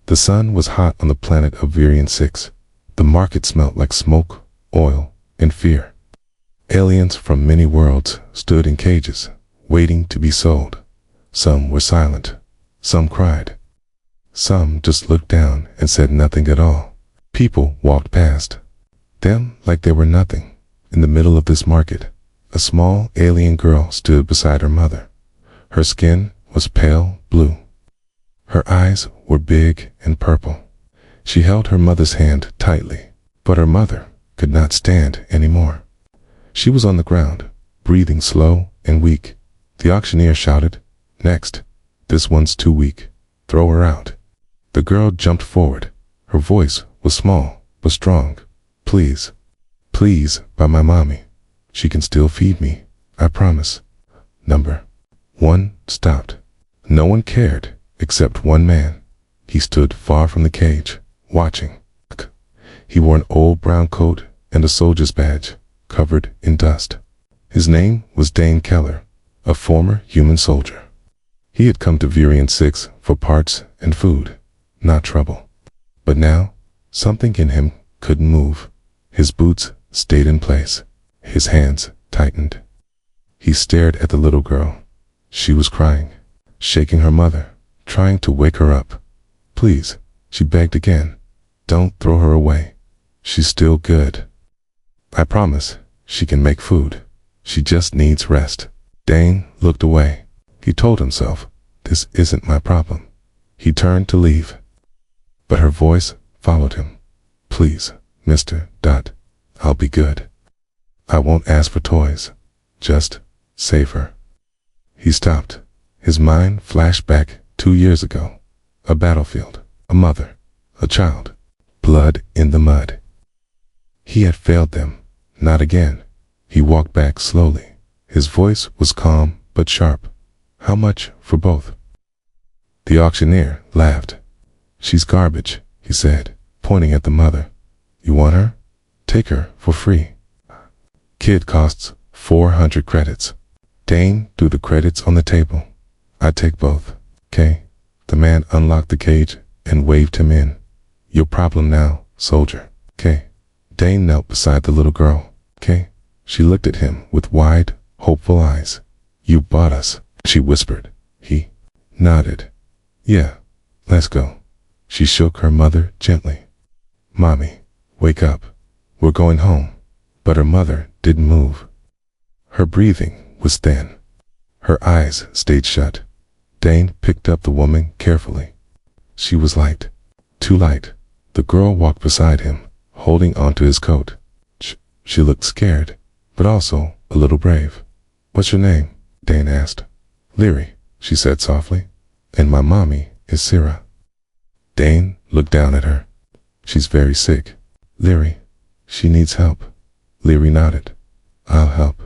The sun was hot on the planet of Virion 6. The market smelt like smoke, oil, and fear. Aliens from many worlds stood in cages, waiting to be sold. Some were silent. Some cried. Some just looked down and said nothing at all. People walked past them like they were nothing. In the middle of this market, a small alien girl stood beside her mother. Her skin was pale blue. Her eyes were big and purple. She held her mother's hand tightly, but her mother could not stand anymore. She was on the ground, breathing slow and weak. The auctioneer shouted, "Next. This one's too weak. Throw her out." The girl jumped forward. Her voice was small but strong. "Please, please, buy my mommy. She can still feed me, I promise." Number 1 stopped. No one cared except one man. He stood far from the cage, watching. He wore an old brown coat and a soldier's badge, covered in dust. His name was Dane Keller, a former human soldier. He had come to Virion 6 for parts and food, not trouble. But now, something in him couldn't move. His boots stayed in place. His hands tightened. He stared at the little girl. She was crying, shaking her mother, trying to wake her up. "Please," she begged again. "Don't throw her away. She's still good. I promise she can make food. She just needs rest." Dane looked away. He told himself, "This isn't my problem." He turned to leave, but her voice followed him. "Please, Mr. Dot, I'll be good. I won't ask for toys. Just save her." He stopped. His mind flashed back 2 years ago. A battlefield, a mother, a child, blood in the mud. He had failed them. Not again. He walked back slowly. His voice was calm but sharp. "How much for both?" The auctioneer laughed. "She's garbage," he said, pointing at the mother. "You want her? Take her for free. Kid costs 400 credits. Dane threw the credits on the table. "I'd take both, 'kay?" The man unlocked the cage and waved him in. "Your problem now, soldier, 'kay?" Dane knelt beside the little girl. "'Kay?" She looked at him with wide, hopeful eyes. "You bought us," she whispered. He nodded. "Yeah, let's go." She shook her mother gently. "Mommy, wake up. We're going home." But her mother didn't move. Her breathing was thin. Her eyes stayed shut. Dane picked up the woman carefully. She was light. Too light. The girl walked beside him, holding onto his coat. She looked scared, but also a little brave. "What's your name?" Dane asked. "Leary," she said softly. "And my mommy is Syrah." Dane looked down at her. "She's very sick." "Leary, she needs help." Leary nodded. "I'll help.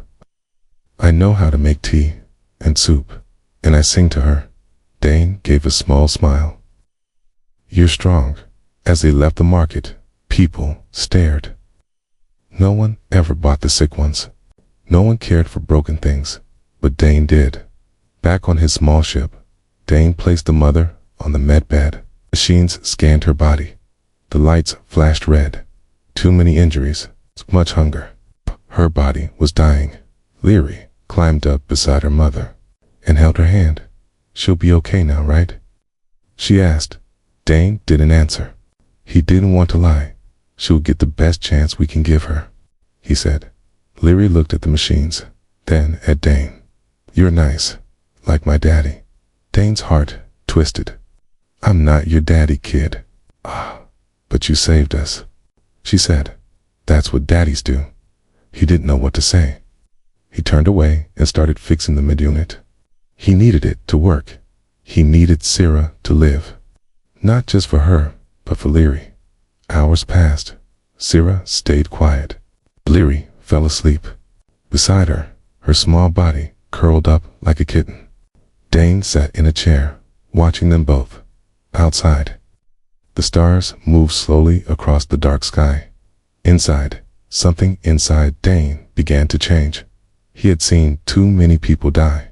I know how to make tea and soup, and I sing to her." Dane gave a small smile. "You're strong." As they left the market, people stared. No one ever bought the sick ones. No one cared for broken things, but Dane did. Back on his small ship, Dane placed the mother on the med bed. Machines scanned her body. The lights flashed red. Too many injuries, much hunger. Her body was dying. Leary climbed up beside her mother and held her hand. "She'll be okay now, right?" she asked. Dane didn't answer. He didn't want to lie. "She'll get the best chance we can give her," he said. Leary looked at the machines, then at Dane. "You're nice, like my daddy." Dane's heart twisted. "I'm not your daddy, kid." "Ah, but you saved us," she said. "That's what daddies do." He didn't know what to say. He turned away and started fixing the mid-unit. He needed it to work. He needed Syrah to live. Not just for her, but for Leary. Hours passed. Syrah stayed quiet. Leary fell asleep. Beside her, her small body curled up like a kitten. Dane sat in a chair, watching them both. Outside, the stars moved slowly across the dark sky. Inside, something inside Dane began to change. He had seen too many people die.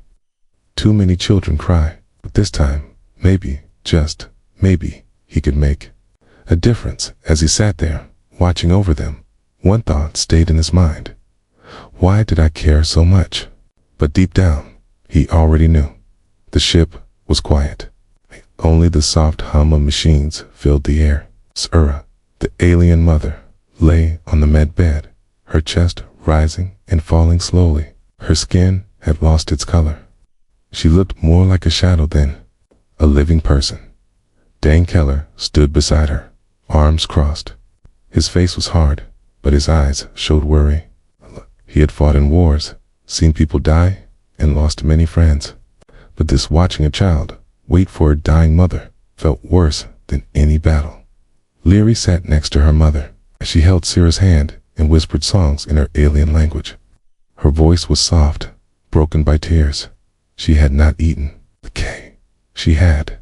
Too many children cry. But this time, maybe, just maybe, he could make a difference. As he sat there, watching over them, one thought stayed in his mind. Why did I care so much? But deep down, he already knew. The ship was quiet. Only the soft hum of machines filled the air. Sura, the alien mother, lay on the med bed, her chest rising and falling slowly. Her skin had lost its color. She looked more like a shadow than a living person. Dane Keller stood beside her, arms crossed. His face was hard, but his eyes showed worry. He had fought in wars, seen people die, and lost many friends. But this watching a child wait for a dying mother felt worse than any battle. Leary sat next to her mother. She held Sira's hand and whispered songs in her alien language. Her voice was soft, broken by tears. She had not eaten. She had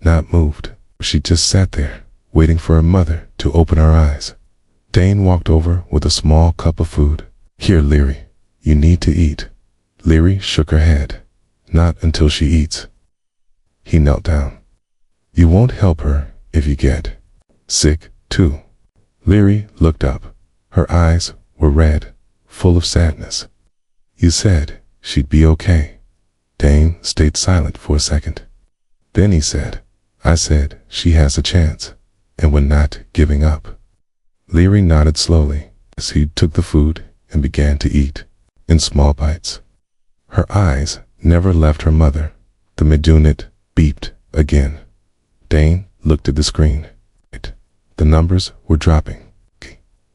not moved. She just sat there, waiting for her mother to open her eyes. Dane walked over with a small cup of food. Here, Leary, you need to eat. Leary shook her head. Not until she eats. He knelt down. You won't help her if you get sick, too. Leary looked up. Her eyes were red, full of sadness. You said she'd be okay. Dane stayed silent for a second. Then he said, I said she has a chance, and we're not giving up. Leary nodded slowly as he took the food and began to eat, in small bites. Her eyes never left her mother. The medunit beeped again. Dane looked at the screen. The numbers were dropping.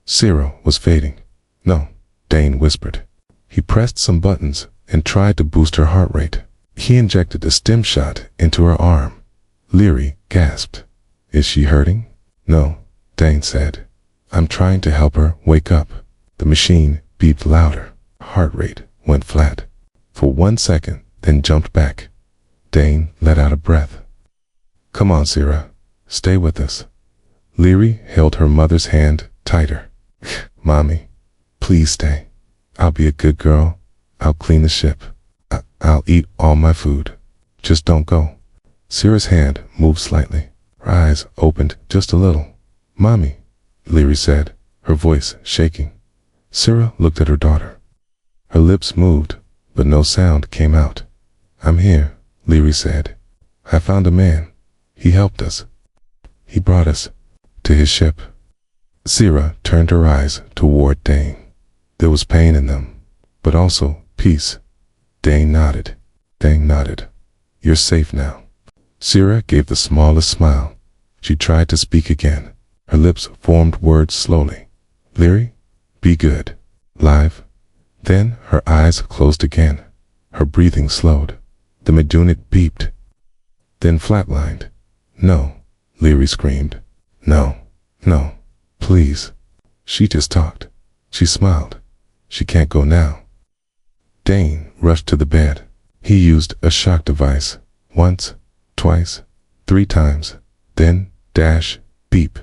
0 was fading. No, Dane whispered. He pressed some buttons and tried to boost her heart rate. He injected a stim shot into her arm. Leary gasped. Is she hurting? No, Dane said. I'm trying to help her wake up. The machine beeped louder. Heart rate went flat. For 1 second, then jumped back. Dane let out a breath. Come on, Sira. Stay with us. Leary held her mother's hand tighter. Mommy, please stay. I'll be a good girl. I'll clean the ship. I'll eat all my food. Just don't go. Sira's hand moved slightly. Her eyes opened just a little. Mommy, Leary said, her voice shaking. Sira looked at her daughter. Her lips moved, but no sound came out. I'm here, Leary said. I found a man. He helped us. He brought us to his ship. Sira turned her eyes toward Dane. There was pain in them, but also peace. Dane nodded. You're safe now. Sira gave the smallest smile. She tried to speak again. Her lips formed words slowly. Leary, be good. Live. Then her eyes closed again. Her breathing slowed. The medunit beeped. Then flatlined. No, Leary screamed. No, please. She just talked. She smiled. She can't go now. Dane rushed to the bed. He used a shock device. Once, twice, 3 times. Then, beep.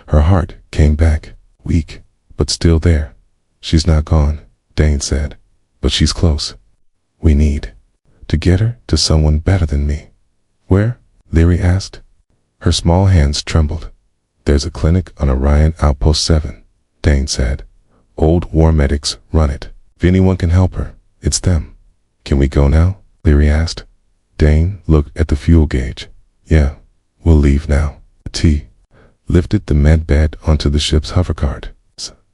Her heart came back, weak, but still there. She's not gone, Dane said, but she's close. We need to get her to someone better than me. Where? Leary asked. Her small hands trembled. There's a clinic on Orion Outpost 7, Dane said. Old war medics run it. If anyone can help her, it's them. Can we go now? Leary asked. Dane looked at the fuel gauge. Yeah, we'll leave now. T lifted the med bed onto the ship's hovercart.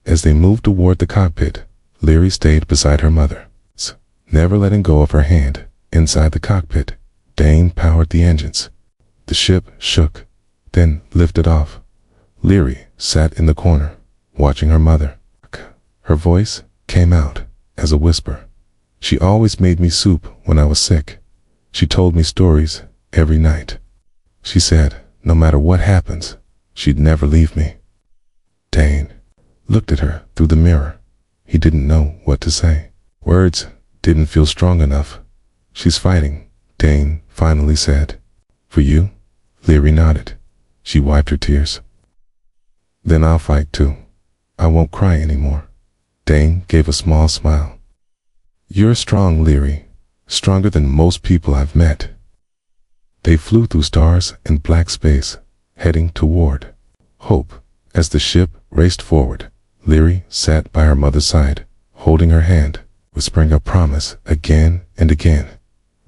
As they moved toward the cockpit, Leary stayed beside her mother, never letting go of her hand. Inside the cockpit, Dane powered the engines. The ship shook, then lifted off. Leary sat in the corner, watching her mother. Her voice came out as a whisper. She always made me soup when I was sick. She told me stories every night. She said, no matter what happens, she'd never leave me. Dane looked at her through the mirror. He didn't know what to say. Words didn't feel strong enough. She's fighting, Dane finally said. For you? Leary nodded. She wiped her tears. Then I'll fight too. I won't cry anymore. Dane gave a small smile. You're strong, Leary. Stronger than most people I've met. They flew through stars and black space, heading toward hope. As the ship raced forward, Leary sat by her mother's side, holding her hand, whispering a promise again and again.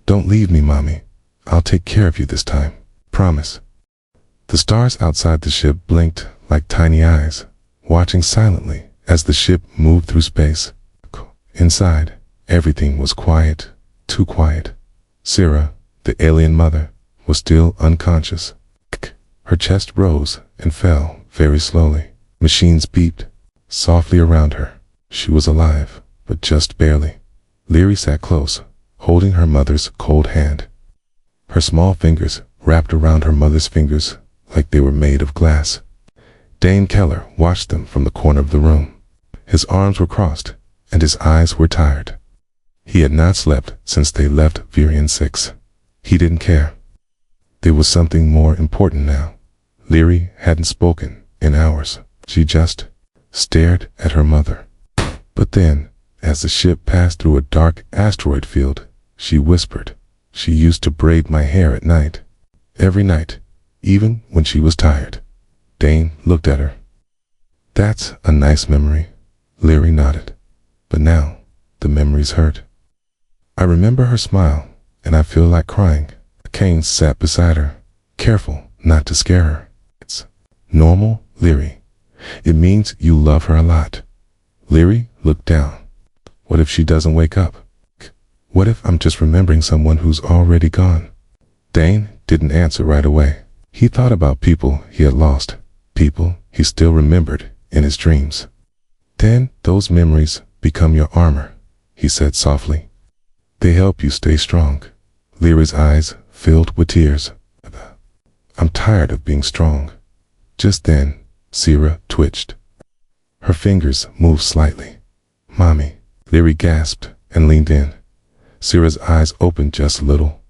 "Don't leave me, Mommy. I'll take care of you this time. Promise." The stars outside the ship blinked like tiny eyes, watching silently as the ship moved through space. Inside, everything was quiet, too quiet. Syrah, the alien mother, was still unconscious. Her chest rose and fell very slowly. Machines beeped softly around her. She was alive, but just barely. Leary sat close, holding her mother's cold hand. Her small fingers wrapped around her mother's fingers like they were made of glass. Dane Keller watched them from the corner of the room. His arms were crossed, and his eyes were tired. He had not slept since they left Virion 6. He didn't care. There was something more important now. Leary hadn't spoken in hours. She just stared at her mother. But then, as the ship passed through a dark asteroid field, she whispered, "She used to braid my hair at night. Every night, even when she was tired." Dane looked at her. "That's a nice memory." Leary nodded. "But now, the memories hurt. I remember her smile, and I feel like crying." Kane sat beside her, careful not to scare her. "It's normal, Leary. It means you love her a lot." Leary looked down. "What if she doesn't wake up? What if I'm just remembering someone who's already gone?" Dane didn't answer right away. He thought about people he had lost, people he still remembered in his dreams. "Then those memories become your armor," he said softly. "They help you stay strong." Leary's eyes filled with tears. "I'm tired of being strong." Just then, Syrah twitched. Her fingers moved slightly. "Mommy," Leary gasped and leaned in. Syrah's eyes opened just a little.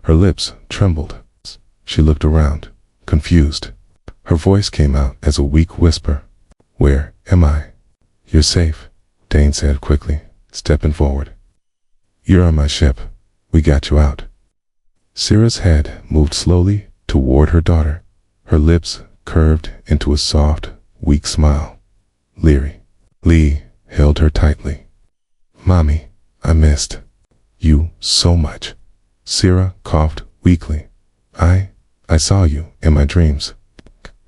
Her lips trembled. She looked around, confused. Her voice came out as a weak whisper. "Where am I?" "You're safe," Dane said quickly, stepping forward. "You're on my ship. We got you out." Syrah's head moved slowly toward her daughter. Her lips curved into a soft, weak smile. Lee held her tightly. "Mommy, I missed you so much." Syrah coughed weakly. I saw you in my dreams.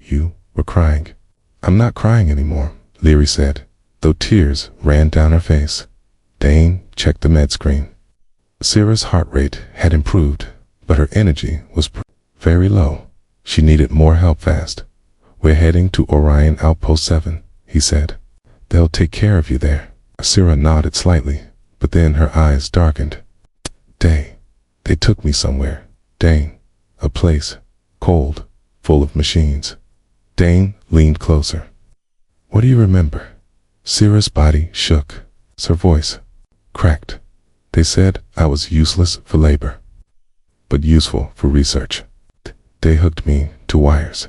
You were crying." "I'm not crying anymore," Leary said, though tears ran down her face. Dane checked the med screen. Syrah's heart rate had improved, but her energy was very low. She needed more help fast. "We're heading to Orion Outpost 7, he said. "They'll take care of you there." Syrah nodded slightly, but then her eyes darkened. They took me somewhere, Dane. A place, cold, full of machines." Dane leaned closer. "What do you remember?" Syrah's body shook. Her voice cracked. "They said I was useless for labor, but useful for research. They hooked me to wires,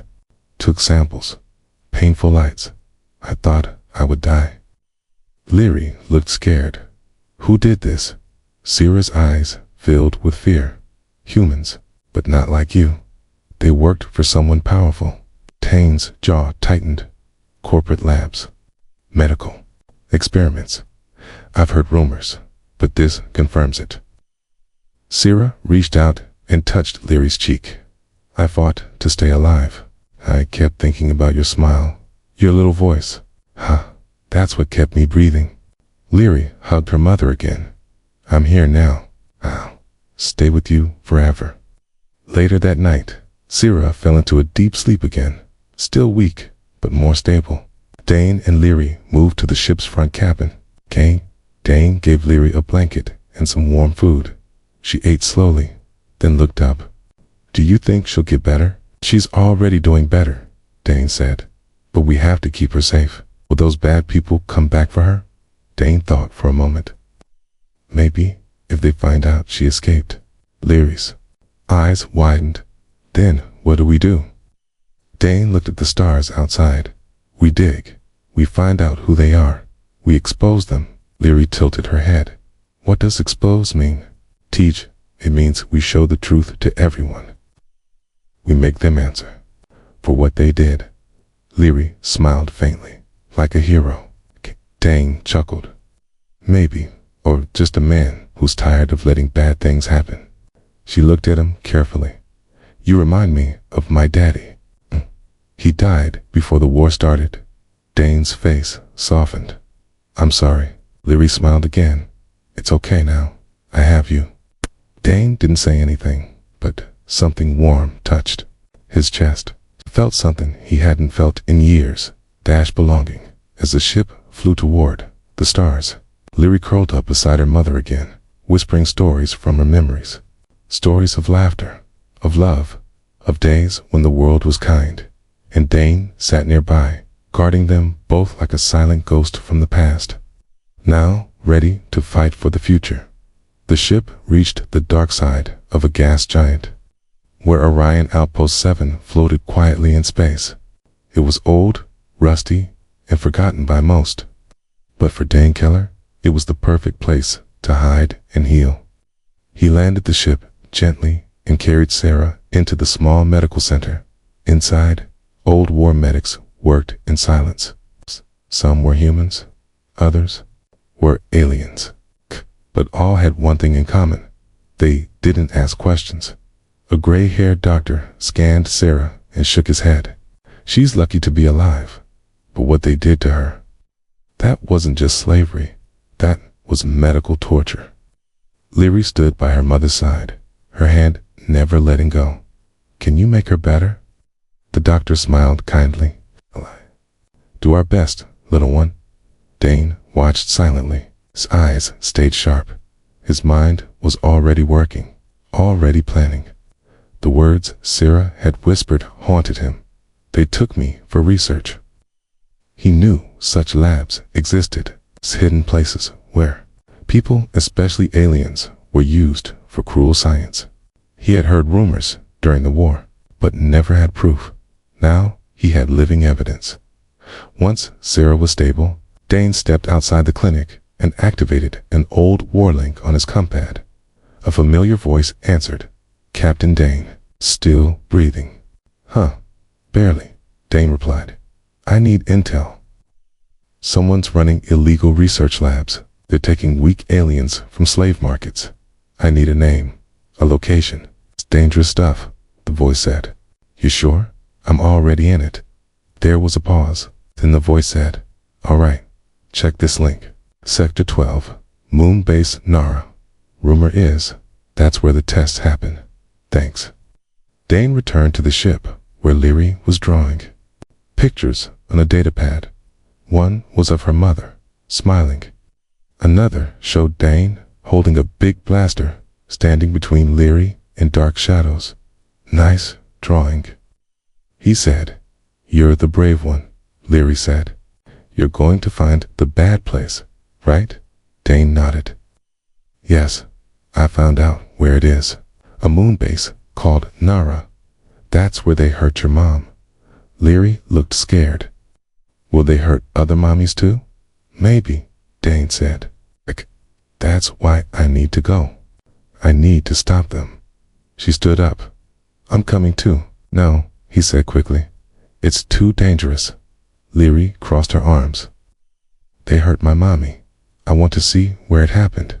took samples, painful lights. I thought I would die." Leary looked scared. "Who did this?" Syrah's eyes filled with fear. "Humans, but not like you. They worked for someone powerful." Dane's jaw tightened. "Corporate labs, medical experiments. I've heard rumors, but this confirms it." Syrah reached out and touched Leary's cheek. "I fought to stay alive. I kept thinking about your smile, your little voice. That's what kept me breathing." Leary hugged her mother again. "I'm here now. I'll stay with you forever." Later that night, Syrah fell into a deep sleep again, still weak, but more stable. Dane and Leary moved to the ship's front cabin. Dane gave Leary a blanket and some warm food. She ate slowly, then looked up. "Do you think she'll get better?" "She's already doing better," Dane said. "But we have to keep her safe. Will those bad people come back for her?" Dane thought for a moment. "Maybe, if they find out she escaped." Leary's eyes widened. "Then what do we do?" Dane looked at the stars outside. "We dig. We find out who they are. We expose them." Leary tilted her head. "What does expose mean?" It means we show the truth to everyone. We make them answer. for what they did. Leary smiled faintly, like a hero. Dane chuckled. Maybe, or just a man who's tired of letting bad things happen. She looked at him carefully. You remind me of my daddy. He died before the war started. Dane's face softened. I'm sorry. Leary smiled again. It's okay now. I have you. Dane didn't say anything, but something warm touched his chest. Felt something he hadn't felt in years. Dash belonging. As the ship flew toward the stars, Leary curled up beside her mother again, whispering stories from her memories. Stories of laughter, of love, of days when the world was kind. And Dane sat nearby, guarding them both like a silent ghost from the past. Now, ready to fight for the future. The ship reached the dark side of a gas giant, where Orion Outpost 7 floated quietly in space. It was old, rusty, and forgotten by most. But for Dane Keller, it was the perfect place to hide and heal. He landed the ship gently and carried Sarah into the small medical center. Inside, old war medics worked in silence. Some were humans, others were aliens. But all had one thing in common. They didn't ask questions. A gray-haired doctor scanned Sarah and shook his head. She's lucky to be alive. But what they did to her, that wasn't just slavery. That was medical torture. Leary stood by her mother's side, her hand never letting go. Can you make her better? The doctor smiled kindly. Do our best, little one. Dane watched silently. His eyes stayed sharp. His mind was already working, already planning. The words Sarah had whispered haunted him. They took me for research. He knew such labs existed, hidden places where people, especially aliens, were used for cruel science. He had heard rumors during the war, but never had proof. Now he had living evidence. Once Sarah was stable, Dane stepped outside the clinic and activated an old war link on his compad. A familiar voice answered. Captain Dane, still breathing. Huh, barely, Dane replied. I need intel. Someone's running illegal research labs. They're taking weak aliens from slave markets. I need a name, a location. It's dangerous stuff, the voice said. You sure? I'm already in it. There was a pause. Then the voice said, all right, check this link. Sector 12, Moon Base Nara. Rumor is, that's where the tests happen. Thanks. Dane returned to the ship, where Leary was drawing pictures on a datapad. One was of her mother, smiling. Another showed Dane holding a big blaster, standing between Leary and dark shadows. Nice drawing. He said, you're the brave one, Leary said. You're going to find the bad place, right? Dane nodded. Yes, I found out where it is. A moon base called Nara. That's where they hurt your mom. Leary looked scared. Will they hurt other mommies too? Maybe, Dane said. That's why I need to go. I need to stop them. She stood up. I'm coming too. No, he said quickly. It's too dangerous. Leary crossed her arms. They hurt my mommy. I want to see where it happened.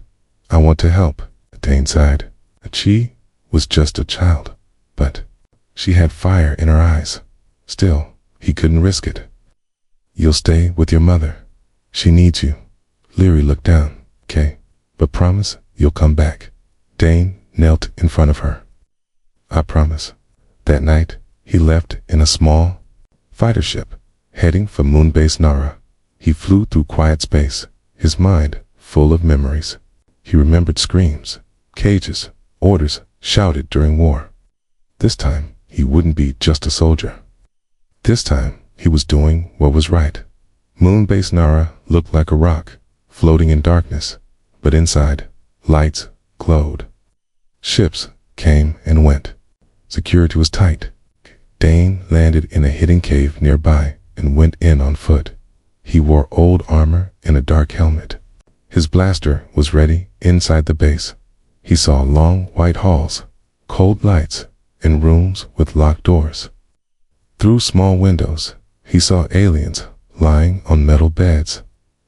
I want to help, Dane sighed. She was just a child, but she had fire in her eyes. Still, he couldn't risk it. You'll stay with your mother. She needs you. Leary looked down. Okay, but promise you'll come back. Dane knelt in front of her. I promise. That night, he left in a small fighter ship, heading for Moonbase Nara. He flew through quiet space, his mind full of memories. He remembered screams, cages, orders shouted during war. This time, he wouldn't be just a soldier. This time, he was doing what was right. Moonbase Nara looked like a rock, floating in darkness, but inside, lights glowed. Ships came and went. Security was tight. Dane landed in a hidden cave nearby and went in on foot. He wore old armor and a dark helmet. His blaster was ready inside the base. He saw long white halls, cold lights, and rooms with locked doors. Through small windows, he saw aliens lying on metal beds.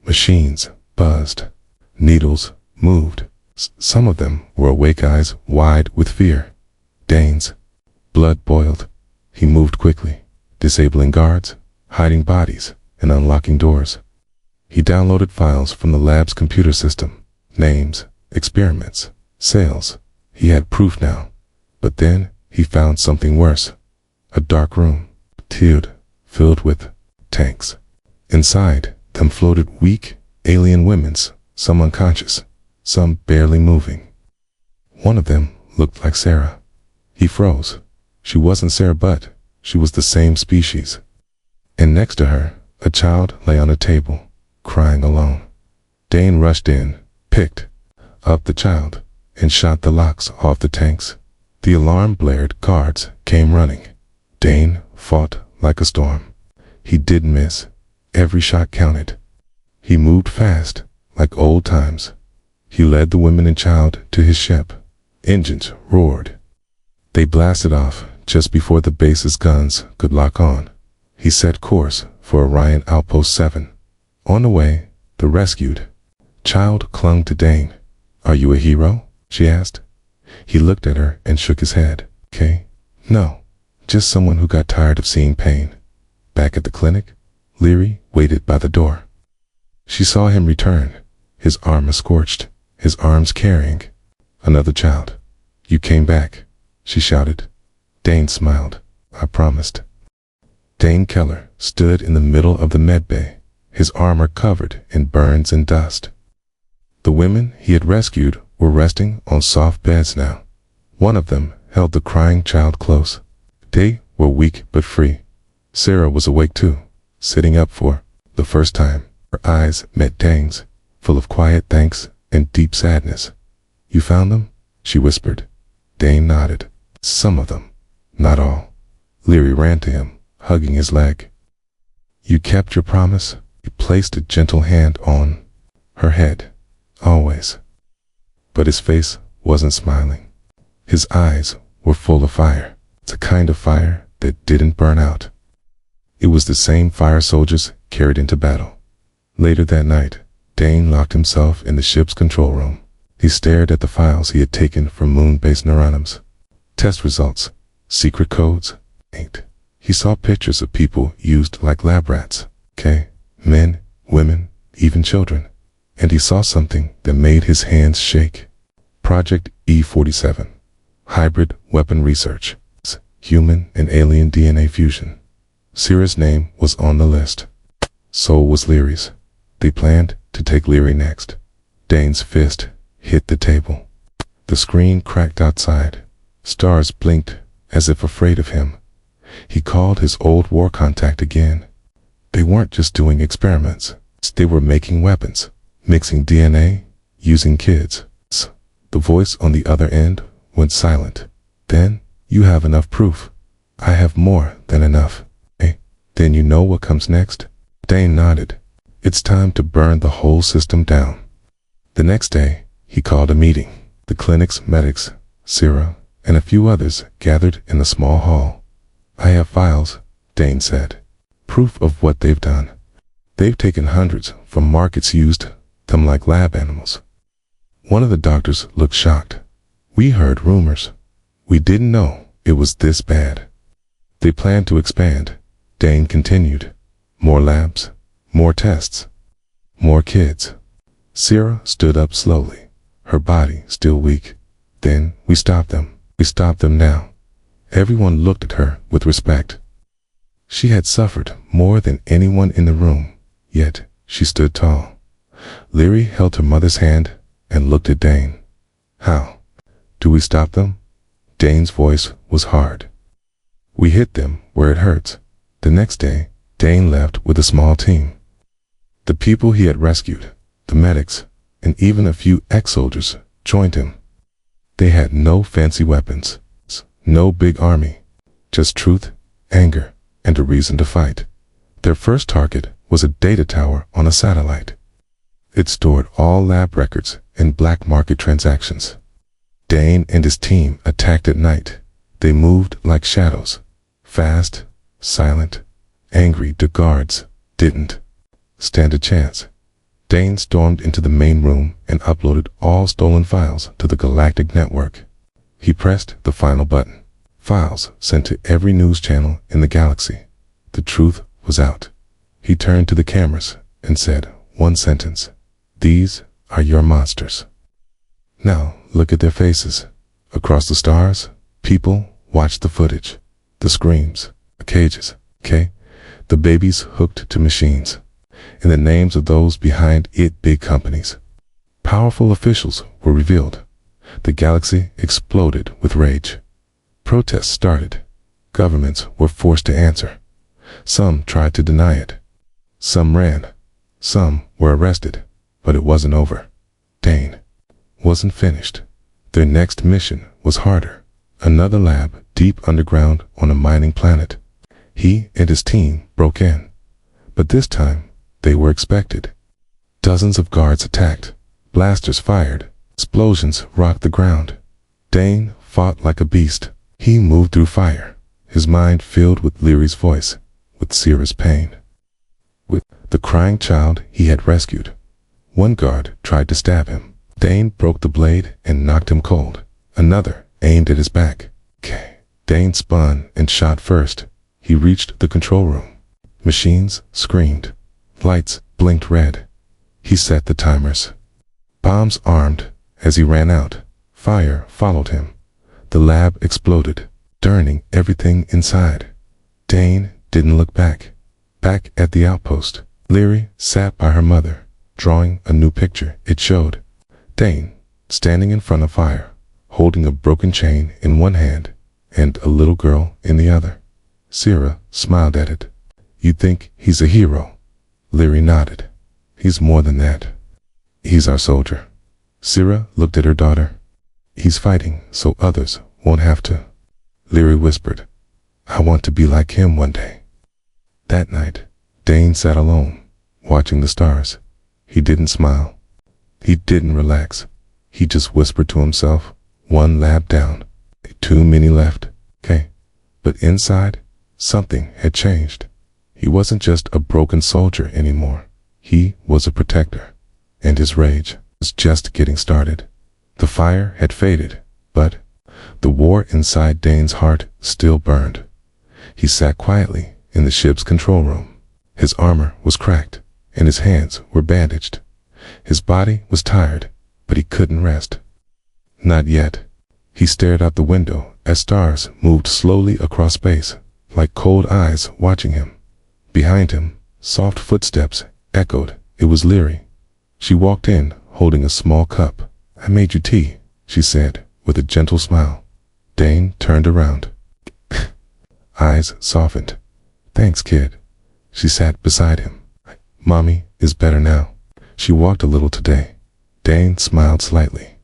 Machines buzzed. Needles moved. Some of them were awake, eyes wide with fear. Dane's blood boiled. He moved quickly, disabling guards, hiding bodies, and unlocking doors. He downloaded files from the lab's computer system. Names, experiments, sales. He had proof now. But then he found something worse. A dark room, filled with tanks. Inside them floated weak, alien women, some unconscious, some barely moving. One of them looked like Sarah. He froze. She wasn't Sarah, but she was the same species. And next to her, a child lay on a table, crying alone. Dane rushed in, picked up the child, and shot the locks off the tanks. The alarm blared. Guards came running. Dane fought like a storm. He didn't miss. Every shot counted. He moved fast, like old times. He led the women and child to his ship. Engines roared. They blasted off just before the base's guns could lock on. He set course for Orion Outpost 7. On the way, the rescued child clung to Dane. "Are you a hero?" she asked. He looked at her and shook his head. "Okay. No, just someone who got tired of seeing pain." Back at the clinic, Leary waited by the door. She saw him return, his armor scorched, his arms carrying another child. "You came back," she shouted. Dane smiled. "I promised." Dane Keller stood in the middle of the medbay, his armor covered in burns and dust. The women he had rescued were resting on soft beds now. One of them held the crying child close. They were weak but free. Sarah was awake too, sitting up for the first time. Her eyes met Dane's, full of quiet thanks and deep sadness. "You found them?" she whispered. Dane nodded. "Some of them, not all." Leary ran to him, hugging his leg. "You kept your promise?" He placed a gentle hand on her head. "Always." But his face wasn't smiling. His eyes were full of fire. It's a kind of fire that didn't burn out. It was the same fire soldiers carried into battle. Later that night, Dane locked himself in the ship's control room. He stared at the files he had taken from moon-based neuronims. Test results, secret codes, inked. He saw pictures of people used like lab rats. Men, women, even children. And he saw something that made his hands shake. Project E47. Hybrid weapon research. Human and alien DNA fusion. Sarah's name was on the list. So was Leary's. They planned to take Leary next. Dane's fist hit the table. The screen cracked outside. Stars blinked as if afraid of him. He called his old war contact again. They weren't just doing experiments. They were making weapons, mixing DNA, using kids. The voice on the other end went silent. "Then you have enough proof." "I have more than enough." "Then you know what comes next?" Dane nodded. "It's time to burn the whole system down." The next day, he called a meeting. The clinic's medics, Sarah, and a few others gathered in a small hall. "I have files," Dane said. "Proof of what they've done. They've taken hundreds from markets, used them like lab animals." One of the doctors looked shocked. "We heard rumors. We didn't know it was this bad." "They plan to expand," Dane continued. "More labs, more tests, more kids." Sarah stood up slowly, her body still weak. "Then we stopped them. We stopped them now." Everyone looked at her with respect. She had suffered more than anyone in the room, yet she stood tall. Leary held her mother's hand and looked at Dane. "How do we stop them?" Dane's voice was hard. "We hit them where it hurts." The next day, Dane left with a small team. The people he had rescued, the medics, and even a few ex-soldiers joined him. They had no fancy weapons, no big army, just truth, anger, and a reason to fight. Their first target was a data tower on a satellite. It stored all lab records and black market transactions. Dane and his team attacked at night. They moved like shadows, fast, silent, angry. The guards didn't stand a chance. Dane stormed into the main room and uploaded all stolen files to the Galactic network. He pressed the final button. Files sent to every news channel in the galaxy. The truth was out. He turned to the cameras and said one sentence. These are your monsters. Now look at their faces. Across the stars, people watched the footage. The screams, the cages, the babies hooked to machines, and the names of those behind it. Big companies. Powerful officials were revealed. The galaxy exploded with rage. Protests started. Governments were forced to answer. Some tried to deny it. Some ran. Some were arrested. But it wasn't over. Dane wasn't finished. Their next mission was harder. Another lab deep underground on a mining planet. He and his team broke in. But this time, they were expected. Dozens of guards attacked. Blasters fired. Explosions rocked the ground. Dane fought like a beast. He moved through fire, his mind filled with Leary's voice, with Sierra's pain, with the crying child he had rescued. One guard tried to stab him. Dane broke the blade and knocked him cold. Another aimed at his back. Dane spun and shot first. He reached the control room. Machines screamed. Lights blinked red. He set the timers. Bombs armed. As he ran out, fire followed him. The lab exploded, turning everything inside. Dane didn't look back. Back at the outpost, Leary sat by her mother, drawing a new picture. It showed Dane standing in front of fire, holding a broken chain in one hand and a little girl in the other. Sierra smiled at it. You think he's a hero? Leary nodded. He's more than that. He's our soldier. Sierra looked at her daughter. He's fighting so others won't have to. Leary whispered, I want to be like him one day. That night, Dane sat alone, watching the stars. He didn't smile. He didn't relax. He just whispered to himself, one lab down, too many left. But inside, something had changed. He wasn't just a broken soldier anymore. He was a protector, and his rage was just getting started. The fire had faded, but the war inside Dane's heart still burned. He sat quietly in the ship's control room. His armor was cracked, and his hands were bandaged. His body was tired, but he couldn't rest. Not yet. He stared out the window as stars moved slowly across space, like cold eyes watching him. Behind him, soft footsteps echoed. It was Leary. She walked in, holding a small cup. I made you tea, she said, with a gentle smile. Dane turned around. Eyes softened. Thanks, kid. She sat beside him. Mommy is better now. She walked a little today. Dane smiled slightly.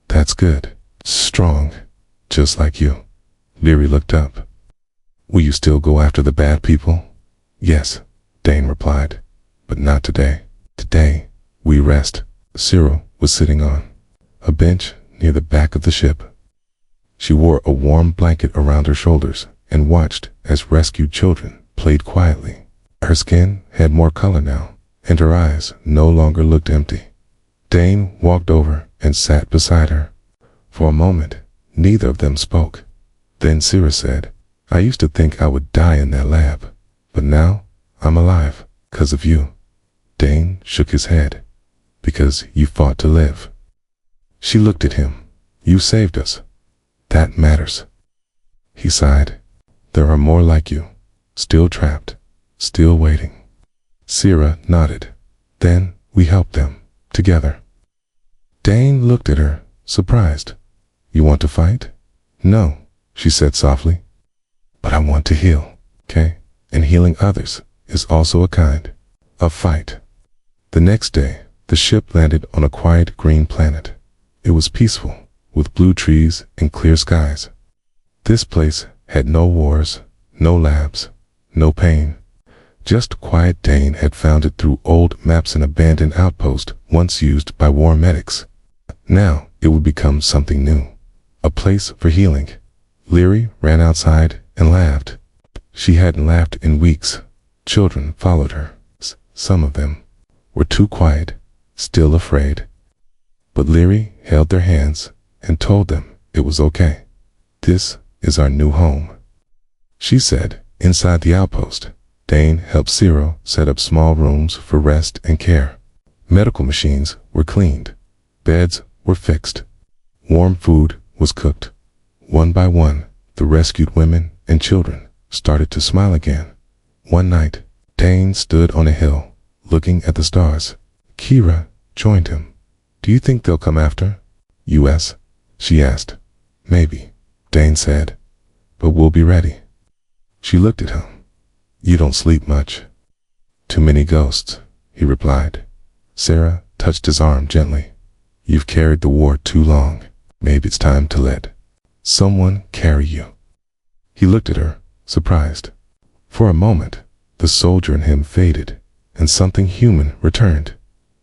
That's good. Strong. Just like you. Leary looked up. Will you still go after the bad people? Yes, Dane replied. But not today. Today, we rest. Cyril was sitting on a bench near the back of the ship. She wore a warm blanket around her shoulders and watched as rescued children played quietly. Her skin had more color now, and her eyes no longer looked empty. Dane walked over and sat beside her. For a moment, neither of them spoke. Then Cyril said, I used to think I would die in that lab, but now I'm alive, 'cause of you. Dane shook his head. Because you fought to live. She looked at him. You saved us. That matters. He sighed. There are more like you, still trapped, still waiting. Sierra nodded. Then we helped them, together. Dane looked at her, surprised. You want to fight? No, she said softly. But I want to heal, And healing others is also a kind of fight. The next day, the ship landed on a quiet green planet. It was peaceful, with blue trees and clear skies. This place had no wars, no labs, no pain. Just quiet. Dane had found it through old maps and abandoned outpost once used by war medics. Now it would become something new, a place for healing. Leary ran outside and laughed. She hadn't laughed in weeks. Children followed her. Some of them were too quiet, still afraid. But Leary held their hands and told them it was okay. This is our new home, she said. Inside the outpost, Dane helped Cyril set up small rooms for rest and care. Medical machines were cleaned. Beds were fixed. Warm food was cooked. One by one, the rescued women and children started to smile again. One night, Dane stood on a hill, looking at the stars. Kira joined him. "Do you think they'll come after us?" she asked. "Maybe," Dane said, "but we'll be ready." She looked at him. "You don't sleep much." "Too many ghosts," he replied. Sarah touched his arm gently. "You've carried the war too long. Maybe it's time to let someone carry you." He looked at her, surprised. For a moment, the soldier in him faded, and something human returned.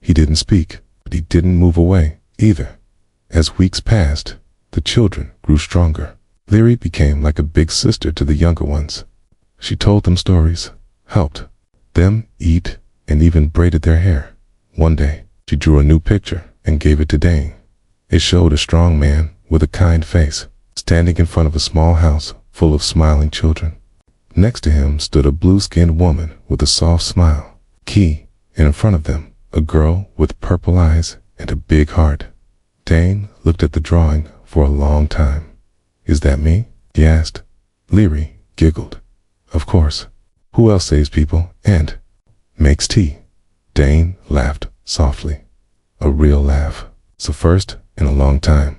He didn't speak, but he didn't move away either. As weeks passed, the children grew stronger. Leary became like a big sister to the younger ones. She told them stories, helped them eat, and even braided their hair. One day, she drew a new picture and gave it to Dane. It showed a strong man with a kind face, standing in front of a small house full of smiling children. Next to him stood a blue-skinned woman with a soft smile. And in front of them, a girl with purple eyes and a big heart. Dane looked at the drawing for a long time. "Is that me?" he asked. Leary giggled. "Of course. Who else saves people and makes tea?" Dane laughed softly. A real laugh. It's the first in a long time.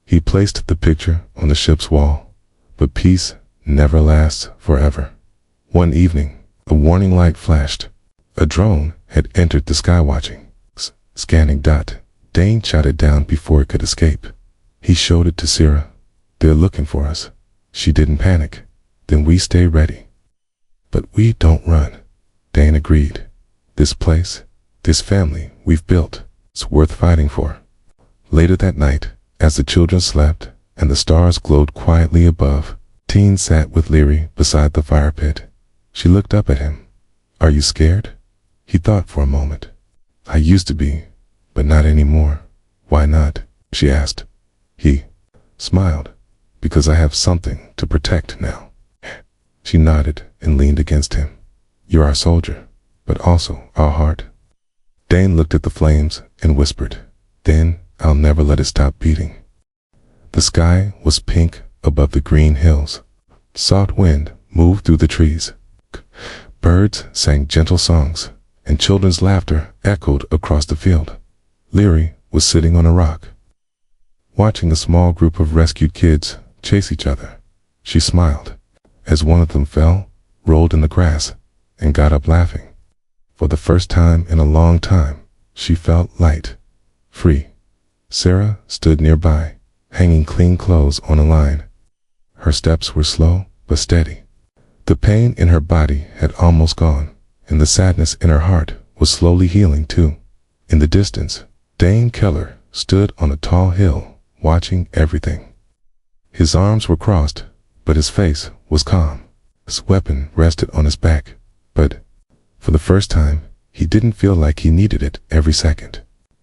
He placed the picture on the ship's wall. But peace never lasts forever. One evening, a warning light flashed. A drone had entered the sky watching. Scanning dot. Dane shot it down before it could escape. He showed it to Sarah. "They're looking for us." She didn't panic. "Then we stay ready." "But we don't run," Dane agreed. "This place, this family we've built, it's worth fighting for." Later that night, as the children slept and the stars glowed quietly above, Teen sat with Leary beside the fire pit. She looked up at him. "Are you scared?" He thought for a moment. "I used to be, but not anymore." "Why not?" she asked. He smiled. "Because I have something to protect now." She nodded and leaned against him. "You're our soldier, but also our heart." Dane looked at the flames and whispered, "Then I'll never let it stop beating." The sky was pink above the green hills. Soft wind moved through the trees. Birds sang gentle songs, and children's laughter echoed across the field. Leary was sitting on a rock, watching a small group of rescued kids chase each other. She smiled as one of them fell, rolled in the grass, and got up laughing. For the first time in a long time, she felt light, free. Sarah stood nearby, hanging clean clothes on a line. Her steps were slow but steady. The pain in her body had almost gone, and the sadness in her heart was slowly healing too. In the distance, Dane Keller stood on a tall hill, watching everything. His arms were crossed, but his face was calm. His weapon rested on his back, but for the first time, he didn't feel like he needed it every second.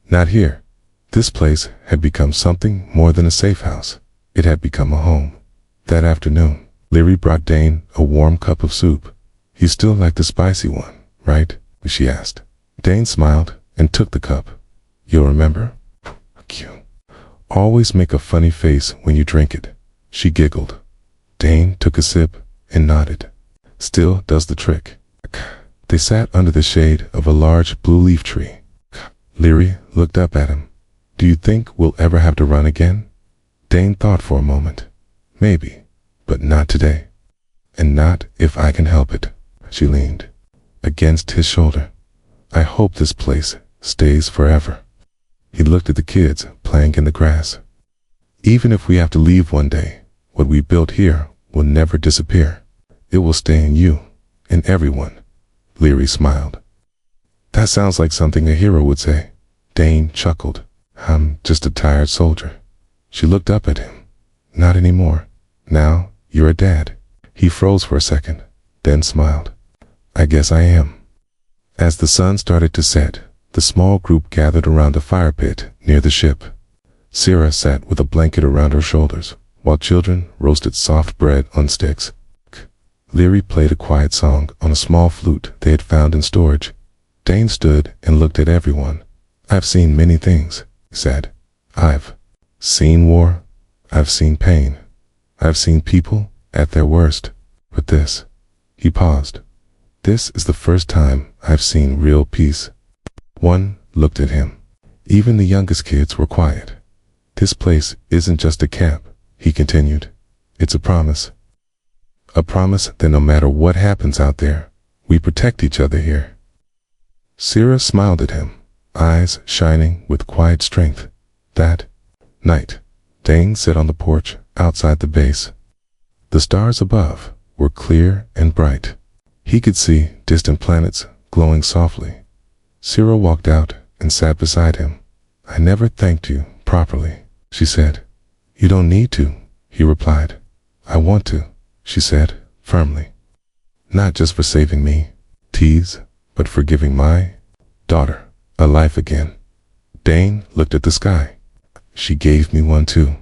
Not here. This place had become something more than a safe house. It had become a home. That afternoon, Leary brought Dane a warm cup of soup. "You still like the spicy one, right?" she asked. Dane smiled and took the cup. "You'll remember? Cute. Always make a funny face when you drink it." She giggled. Dane took a sip and nodded. "Still does the trick." They sat under the shade of a large blue leaf tree. Leary looked up at him. "Do you think we'll ever have to run again?" Dane thought for a moment. "Maybe, but not today. And not if I can help it." She leaned against his shoulder. "I hope this place stays forever." He looked at the kids playing in the grass. "Even if we have to leave one day, what we built here will never disappear. It will stay in you, in everyone." Leary smiled. "That sounds like something a hero would say." Dane chuckled. "I'm just a tired soldier." She looked up at him. "Not anymore. Now you're a dad." He froze for a second. then smiled. I guess I am. As the sun started to set, the small group gathered around a fire pit near the ship. Syrah sat with a blanket around her shoulders, while children roasted soft bread on sticks. Leary played a quiet song on a small flute they had found in storage. Dane stood and looked at everyone. I've seen many things, he said. I've seen war. I've seen pain. I've seen people at their worst. But this, he paused. This is the first time I've seen real peace. One looked at him. Even the youngest kids were quiet. This place isn't just a camp, he continued. It's a promise. A promise that no matter what happens out there, we protect each other here. Syrah smiled at him, eyes shining with quiet strength. That night, Dane sat on the porch outside the base. The stars above were clear and bright. He could see distant planets glowing softly. Syrah walked out and sat beside him. I never thanked you properly, she said. You don't need to, he replied. I want to, she said firmly. Not just for saving me, Tease, but for giving my daughter a life again. Dane looked at the sky. She gave me one too.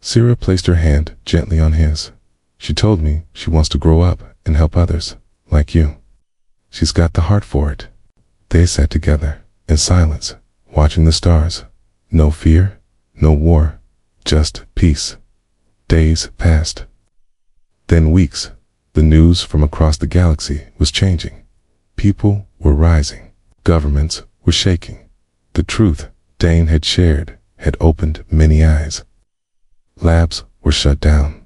Syrah placed her hand gently on his. She told me she wants to grow up and help others, like you. She's got the heart for it. They sat together in silence, watching the stars. No fear, no war, just peace. Days passed. Then weeks. The news from across the galaxy was changing. People were rising. Governments were shaking. The truth Dane had shared had opened many eyes. Labs were shut down.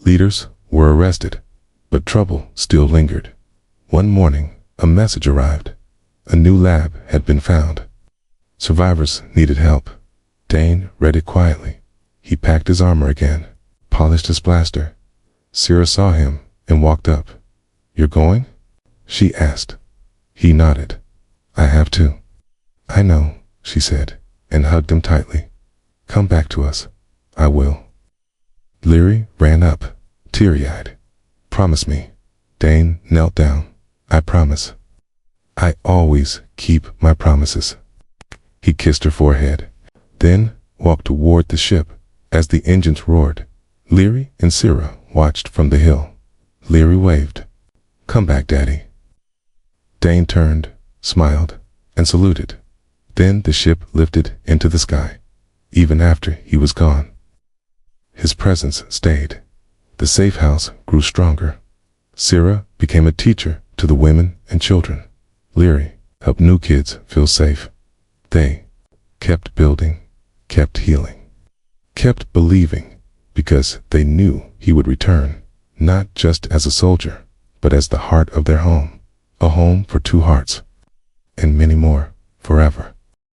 Leaders were arrested, but trouble still lingered. One morning, a message arrived. A new lab had been found. Survivors needed help. Dane read it quietly. He packed his armor again, polished his blaster. Syrah saw him and walked up. You're going? She asked. He nodded. I have to. I know, she said, and hugged him tightly. Come back to us. I will. Leary ran up, teary-eyed. Promise me. Dane knelt down. I promise. I always keep my promises. He kissed her forehead, then walked toward the ship. As the engines roared, Leary and Syrah watched from the hill. Leary waved. Come back, Daddy. Dane turned, smiled, and saluted. Then the ship lifted into the sky. Even after he was gone, his presence stayed. The safe house grew stronger. Syrah became a teacher to the women and children. Leary helped new kids feel safe. They kept building, kept healing, kept believing, because they knew he would return, not just as a soldier, but as the heart of their home, a home for two hearts, and many more, forever.